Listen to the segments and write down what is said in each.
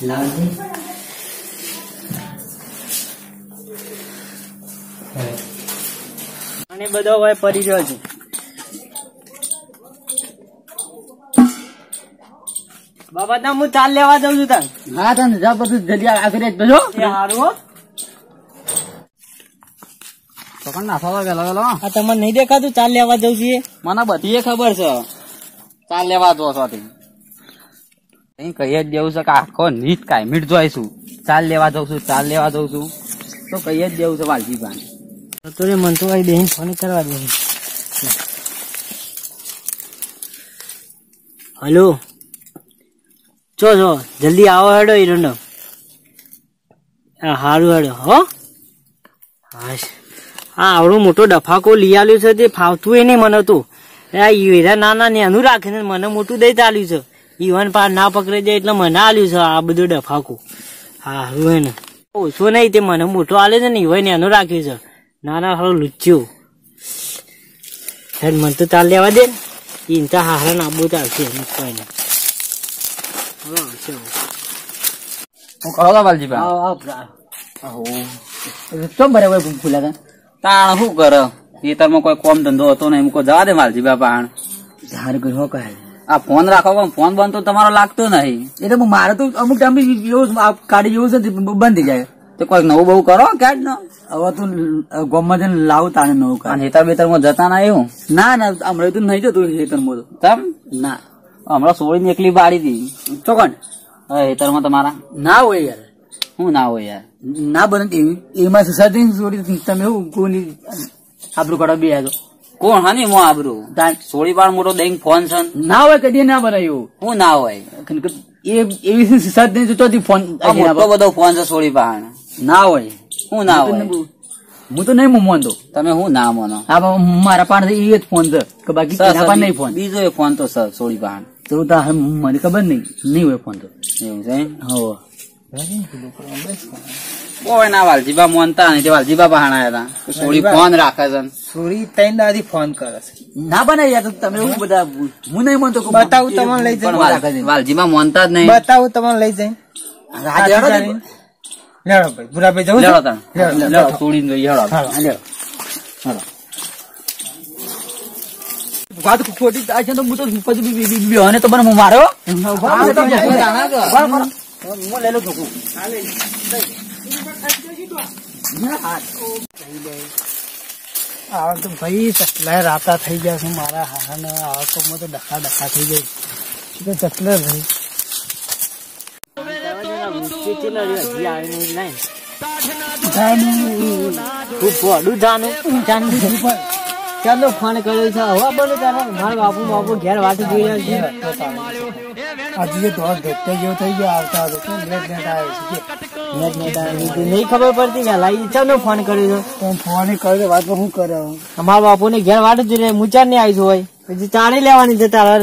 લાવજી અને બધો ભાઈ પડી ગયો છે. બાબા તા હું ચાલ લેવા જાઉં છું તાર. હા તને જા બધું જલ્દી આગળ જ બજો સારું પકડ નાખવા ગયેલો ગયેલો. આ તમને નહીં દેખાતું ચાલ લેવા જવું છીએ? મને બધી ખબર છે ચાલ લેવા જો છો કઈ કહી જ દેવું છે કે આખો નીટ કાયમીટ જોઈશું. ચાલ લેવા જઉં છું ચાલ લેવા જઉં છું તો કહી જ દેવું છે વાલજીભાઈ. તો રે મન તો ભાઈ બેન ફોન કરવા દે. હલો જો જો જલ્દી આવો હેડો ઈરંડો. હારું હેડો હો. હા આવડું મોટો ડફાકો લઈ આવ્યું છે તે ફાવતું એ નહીં મને તો. હીરા નાના નેનું રાખીને મને મોટું દઈ ચાલ્યું છે. ઈવન પાર ના પકડી જાય એટલે મને આલ્યું છે આ બધું ડફાકો. હારું હે ને ઓછો નહીં તે મને મોટો આલે છે ને ઈવન નેનું રાખ્યું છે. નાના હારું લુચ્યું હેડ મને તો ચાલ લેવા દે ને. ઇનતા હારા નાબુ ચાલશે કોઈ ને. હું કરો તો વાલજીભાઈ ચમ બરાબર ફૂલા તાણ શું કરે ખેતરમાં કોઈ કોમ ધંધો હતો ને એમ કોઈ જવા દે વાલજીભાઈ પાણ. સારું કર્યું કહે આ ફોન રાખો પણ ફોન બંધ તો તમારો લાગતો નહીં. એટલે મારે તો અમુક ટાઈમ એવું કાઢી જેવું છે બંધ થઈ જાય. તો કોઈક નવું બહુ કરો ક્યાં જ હવે તું ગામમાં જઈને લાવું તાને નવું કાઢ. હેતર બેતર માં જતા ના એવું? ના ના હમણાં તો નહીં જતું હેતરમાં તો. તમ ના હમણાં સોળી ની એકલી બાળી હતી ચોકણ હેતર માં તમારા ના હોય યાર. શું ના હોય યાર? ના બને એમાં સદી સોળી તમે એવું કોની આબરું કાઢો બે તો કોણ હાની મો આબરું સોળી બાળ મોટો દઈ ફોન છે ના હોય કદી ના બને એવું. શું ના હોય? એવી સદી ચોથી ફોન મોટો બધો ફોન છે સોળી બાળ. ના હોય શું ના હોય? હું તો નહીં માનતો. તમે શું ના માનો? હા મારા પાસે એ જ ફોન છે કે બાકી નહીં ફોન. બીજો એ ફોન તો સર સોળી બાળ તો મને ખબર નહીં હોય ફોન તો એવું છે. હો કોઈ ના વાલજીબા મોનતા નહીં વાલજીબા બહાણા હતા સોળી ફોન રાખે છે. સોરી ત્રણ દાદી ફોન કરે છે. ના બને યાર તમે એવું બધા હું નહીં માનતો. બતાવું તમને લઈ જાય. વાલજીબા મોનતા જ નહીં. બતાવું તમને લઈ જાય. લેડો ભાઈ બુરાભાઈ જવું લેડો તમે લેડો સોળી ને લેડો લેડો વાત ખોટી થાય છે તો હું તો પછી તો મને મારો હું લઈ લો છોકું. તો ભાઈ ચકલા રાતા થઈ ગયા છે મારા હારા આવતો તો ડખા ડખા થઈ જાય તો ચકલા ભાઈ ચાલો ફોન કર્યો છે હવા બોલો તારા મારા બાપુ ઘેર વાટી જોઈ રહ્યા છે. આજે તો ધોતે જેવો થઈ ગયો આવતા નહીં ખબર પડતી કે લાઈ ચાલો ફોન કર્યો છે. ફોન કર્યો વાત શું કર્યો અમારા બાપુ ને ઘેર વાટ જોઈ રહ્યા મુચાર ને આવીશું હોય પછી ચાણી લેવાની છે તારા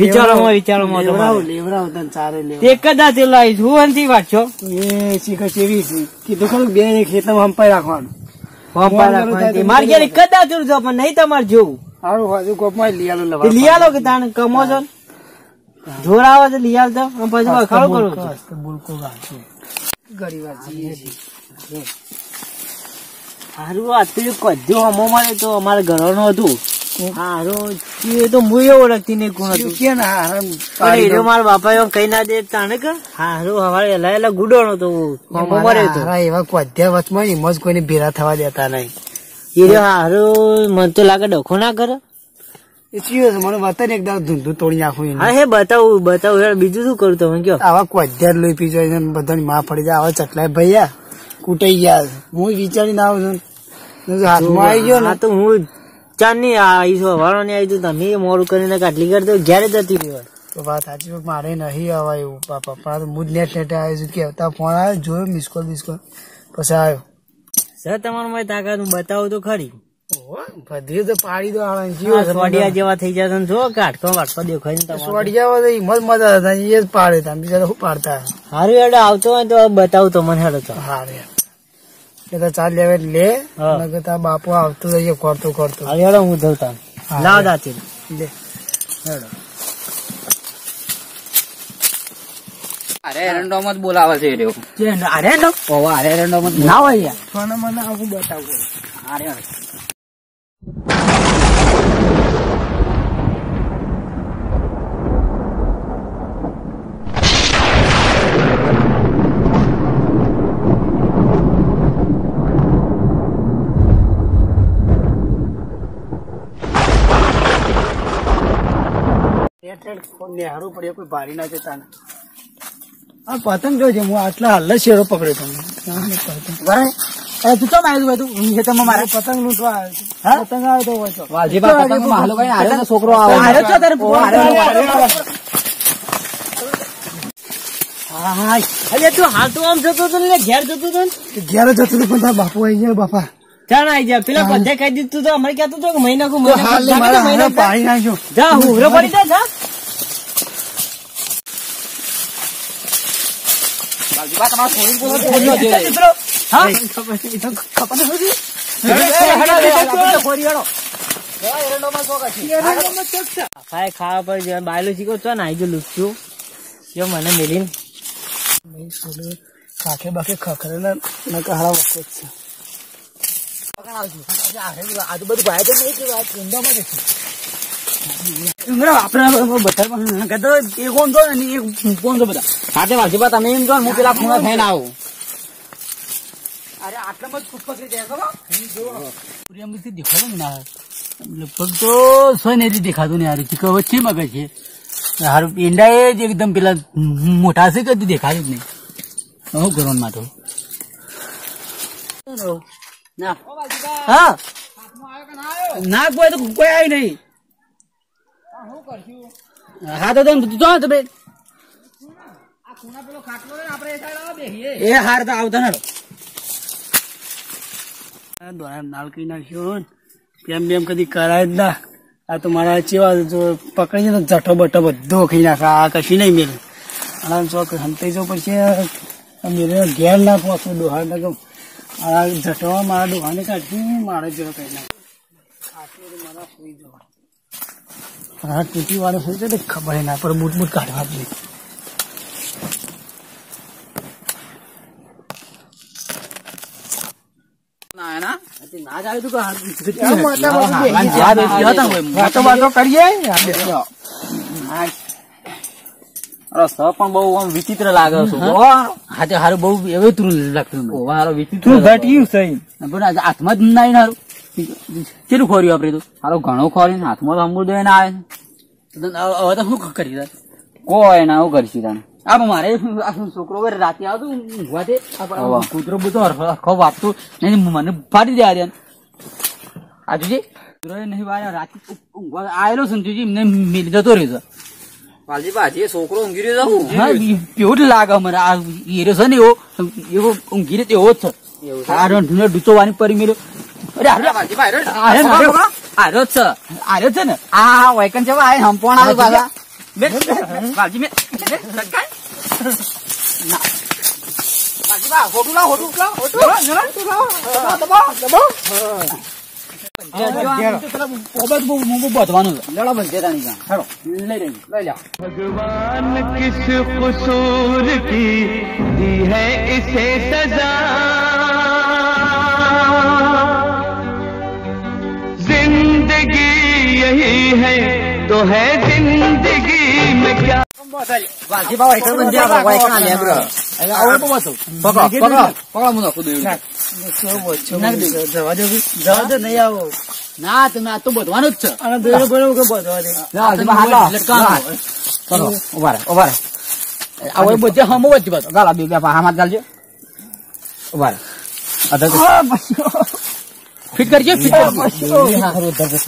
વિચારોમાં લેવડાવ ચારે લેવા એક જ દાંત લાવીશ હું નથી વાંચો એ શીખર ચેવી કીધું ખરું બે ખેતરમાં હંપાઈ રાખવાનું. મારે ઘેર એક જ દાંત જો પણ નહીં તમારે જોવું સારું લિયાલો કે તાણે કમો છો જોર આવે છે લિયાલ તો પછી ખરો કરું સારું આ કદ્યો અમો મળે તો અમારા ઘરનું હતું. હારું તો હું એ ઓળખતી નહીં કોણ હતું. મારા બાપા કઈ ના દે તાણે કે હારું હવારે એલા ગુડોનો તો એવા કદ્યા વચમાં હિંમત કોઈને ભેરા થવા દેતા નહીં. એ હારું મને તો લાગે ડખો ના કરે. મને બતાવી એક દાડો ધૂંધું તોડી નાખું. હા હે બતાવું બીજું શું કરું તમે કયો. આવા કદ્યા લોહી પી જાય બધાની માં પડી જાય આવા ચકલાય ભૈયા કૂટાઈ ગયા. હું વિચારીને આવું છું હાથમાં આવી ગયો ને તો હું ચાંદની આવીશું વાળો ની આવી તમે મોડું કરીને કાટલી કરી દો ઘેરે જતી રહેવાય. તો વાત સાચી મારે નહીં આવા એવું પપ્પા હું જ નેટ આવ્યો છું કે ફોન આવ્યો જોયો મિસકોલ બિસ્કોલ પછી આવ્યો સર તમારું મારી તાકાત હું બતાવું તો ખરી. બધી તો પાડી દો સોડિયા જેવા થઈ જતા જો કાટકો વાટકો દેખાય સોડિયા હિંમત મજા હતા એ જ પાડે તમે બીજા શું પાડતા. સારું હેડો આવતો હોય તો બતાવું તો મને હેડો તો હારે એટલે ચાલ લેવે લે તારા બાપુ આવતું રહીએ કરતો હેડો હું જવતા લાવ દાતી લે હેડો. અરે એરંડો માં જ બોલાવે છે એ રહ્યો. અરેન્ડો અરે એરંડો માં ના હોય યાર મને આવું બતાવું. અરે નેહારું પડે કોઈ ભારી ના જતા આ પતંગ જોજે હું આટલા હાલ શેરો પકડ્યો તમે તું તો આવ્યું તું તમે મારે પતંગ લૂંટવા પતંગ આવ્યો તો છોકરો તું હાલ તો આમ જતો હતો ને ઘેર જતો હતો ને ઘેર જતો હતો પણ તારા બાપુ આવી ગયા બાપા ચાલ આવી જાય પેલા બધે કહી દીધું તો અમારે કહેતો હતો કે મહિના પાણી નાખ્યો જા હું પડી જા ખાવા પર બાયલો શીખો છો ને આવી જો લુચ્યું મને મેલીને કાકે બાકે ખખરે હારા વખત છે આજુ બધું ભાઈ તો નહીં કે વાત ઊંડામાં જ છે તમે એમ જો હું પેલા ખૂણા થઈને આવું. અરે આટલામાં જ પકડી જાય દેખાડો ને લગભગ તો સો ને દેખાતું ને યાર વચ્ચે મગજ છે હારું ઈંડા એ જ એકદમ પેલા મોટા છે કદી દેખાતું જ નહીં શું કરવાનું માં તો હા ના કોઈ તો કોઈ આવી નહીં હા તો તમે એ હાર તો આવતા ના નાળ કઈ નાખ્યો કેમ બેમ કદી કરાય જ ના આ તો મારા ચેવા પકડી ને જઠો બટો બધો ખાઈ નાખે આ કશી નહીં મેળ અને ચોક હંતાઈ જાવ પછી મેરે ઘેર ના પહોંચું ડોહા ના આ જટવા મારા ડોહાને કાઢી મારે જેવો કઈ નાખ મારા સુઈ જવા હા તૂટી વાળો હોય છે ખબર ના પર બૂટ બૂટ કાઢવા જ નહીં ના જાય તું પણ બહુ વિચિત્ર લાગે છે. હાથે હારું બહુ એવું તું લાગતું વિચિત્ર હાથમાં જ ના હારું કેટલું ખોર્યું આપડે તો સારો ઘણો ખોરી હાથમાં અમૃત દઈને આવે હવે તો શું કરી કોઈ ના હું કરીશું તને આ મારે છોકરો રાતે આવતું ઊંઘવાથી કૂતરો બધો આખો વાપતું નહીં મને ફાટી દે આર્યન આજુજી કૂતરો નહીં વાળ્યા રાતે ઊંઘવા આવેલો સંજુજી એમને મિલ જતો રહ્યો વાલજી બાજી છોકરો ઊંઘી રહ્યો કેવું લાગે મને આ એરો છે ને એવો ઊંઘી રહ્યો એવો જ છે આ રંઢુને ડૂચોવાની પરી મેળ્યો આર્યો જ છે આર્યો છે ને આ વૈકન છે હંપણ આવે બાબા વાલજી મેં भगवान किस कसूर की दी है इसे सजा जिंदगी यही है तो है जिंदगी में क्या વાલજી બાબા એટલે બંધ વાયકણા લે બ્રો આવો તો વાતો પકડો મુનો કુદે જવા દે નહીં આવો ના તમે આ તો બધવાનું જ છે અને બેરો બેરો કે બધવા દે હાલો ચલો ઉભા આવો બધે હમો વચ્ચે બતો ગાલા બે બે હામાં ગાલજો ઉભા ફિટ કરજો ફિટ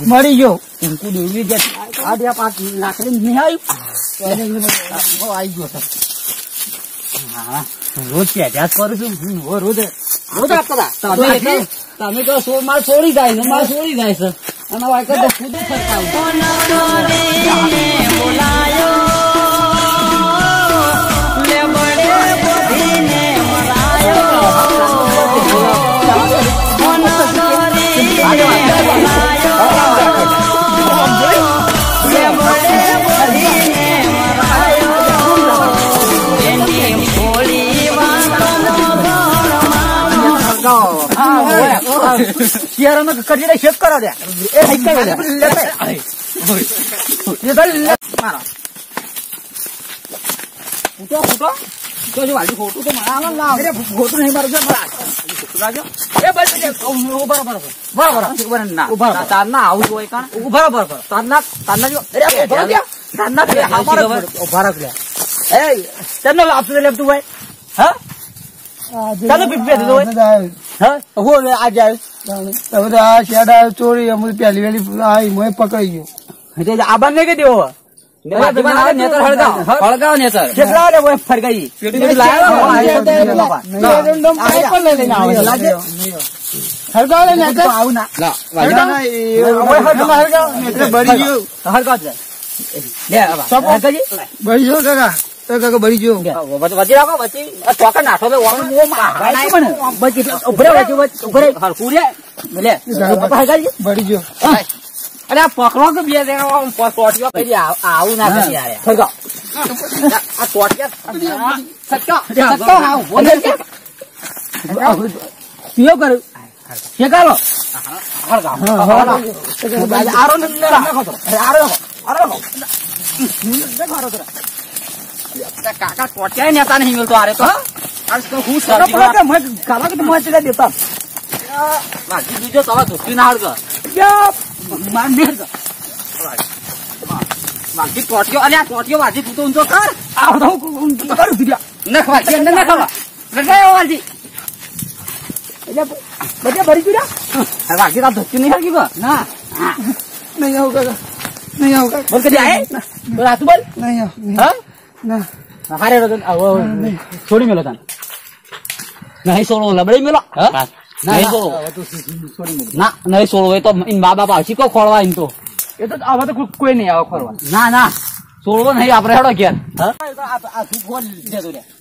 મળી ગયો કુદે જે આ દે 5 લાકડી નહીં આવી ગયો હા રોજ અભ્યાસ કરું છું રોજ આપતા તમે તો માલ છોડી જાય છે માલ છોડી જાય છે અને વાયકર તો ખુદ શિયાળાનો કડીને શેક કરો દે એ શેક કરો દે મારો ફૂટો તો જો વાલી ફોટો તો મારા ના અરે ફોટો નહીં મારો છે મારા રાજો એ બસ બરાબર ના તાર ના આવું હોય કાણ બરાબર તાર ના જો અરે તાર ના અમારો ઉભા લે એ તને આપતો લેતું ભાઈ હા ચાલો પીપે દો હા હો આ જાય હવે આ શેડા ચોરી અમુ પહેલી વેલી આઈ મોય પકડી ગયો એટલે આબાન ને કે દેવો હળગાવ નેતર કેટલા રે મોય ફરગાઈ પેટી લાયો હળગાવ લે નેતર આવ ના હળગાવ નેતર બરી ગયો હળગાવ લે સબ હળગાજી બરી ગયો કાકા બરી ગયો વજી રાખો વજી ટોકન નાખો બે ઓમ માં બચી ઉભરે ઉભરે હરકુ રે લે હળગાજી બરી ગયો અરે આ પકડો કે બે દેવા ટોટિયો કરી આવું ના કરી યાર હળગાવ આ ટોટિયા સક્કો આવ બોલે કે પીઓ કર શેકાલો હળગાવ આરો ન નાખો તો આરો કાકા ટોટિયા નેતા નહીં મળતો આરે તો આજ તો હું સર કાલા કે મત દેતા વાજી બીજો તવા ધોકી ના હળગ માન દે વાજી ટોટિયો અલ્યા ટોટિયો વાજી તું તો ઊંચો કર આવડો કર દીધા નખવા કે ન નખવા લગાયો વાજી એટલે બધે ભરી દીધા વાજી તા ધોકી નહીં હળગી ના નહીં આવ કાકા નહીં આવ કાકા બોલ કે આય બોલ આ તું બોલ નહીં આવ હા ના હારે રતન છોડી મેલો તને નહીં સોળો લબડી મેલો નહીં સોળો ના નહીં સોળો એ તો ઇન બા બાપા શીખો ખોળવા ઇન તો એ તો આવા તો કોઈ નહીં આવે ખોળવા ના સોળવો નહીં આપડે હેડો ઘેર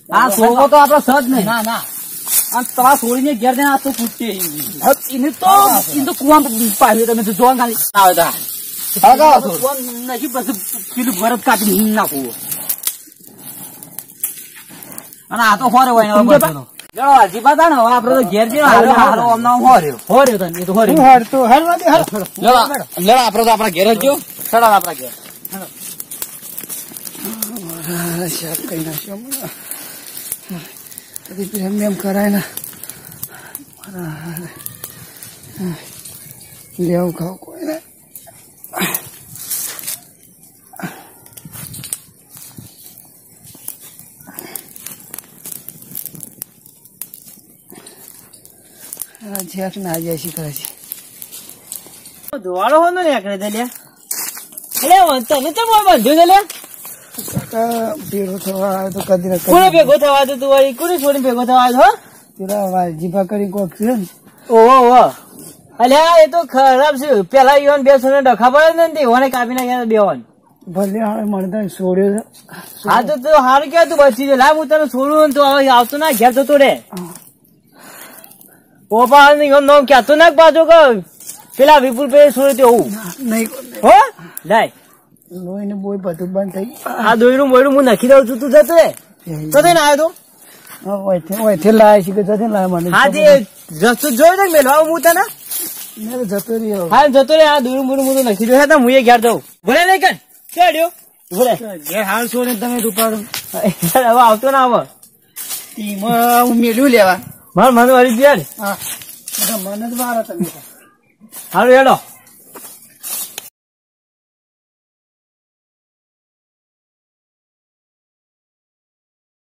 હા સોળવો તો આપડે સજ નહીં ના તમારા સોળીને ઘેર જઈને આ તો પૂછશે એને તો કુવા પાડ્યું તમે તો જોવા ખાલી આવે તો નહીં બસ પેલું ભરત કાપી નાખવું અને આ તો હોરે હોય આપડે તો ઘેર જે આપડે તો આપડા ઘેર જ જો ચડા આપડા ઘેર કઈ નાખ્યો એમ કરાય ને લેવું ખાવ કોઈ ને જેઠ ના જાય શીખરે છે ધોવાળો હો ને એકડે દે લે તને તો બંધ્યો દે લે ભેગો થવા આવ્યો તો કદી કોને ભેગો થવા તો તું વાળી કોને છોડીને ભેગો થવા આવ્યો પેલા વાલજીભા કરી કોક છે ને ઓહો અલ્યા એ તો ખરાબ છે પેલા ઈવન બે સોને ડખા પડે ને ઓને કાપી નાખ્યા બેવાન ભલે હારે મળતા છોડ્યો હા તો તું હારું કે તું બચી દે લાવ હું તને છોડું તો આવતો ના ઘેર જતો રે પોપા નામ ક્યાંતો નાખ પાછો કે પેલા વિપુલ પે છોડી હું નહીં હો લાય લોહી ને બોય બધું બંધ થઈ આ દોયનું બોયનું હું નાખી દઉં છું તું જતો રે તો થઈને આવ્યો તો ઓયથી લાય છે કે જતો લાય મને હા જે રસ્તો જોયો ને મેલવા હું તને જતો રહ્યો હા જતો રે આ દોયનું બોયનું હું તો નાખી દઉં હું એ ઘેર જાઉં ભલે નહીં કર ચડ્યો ભલે ઘેર હાલ છો ને તમે રૂપાડો હવે આવતો ના આવો એમાં હું મેળ્યું લેવા માર મને વાળી દે હા મને જ મારો તમે હારું હેડો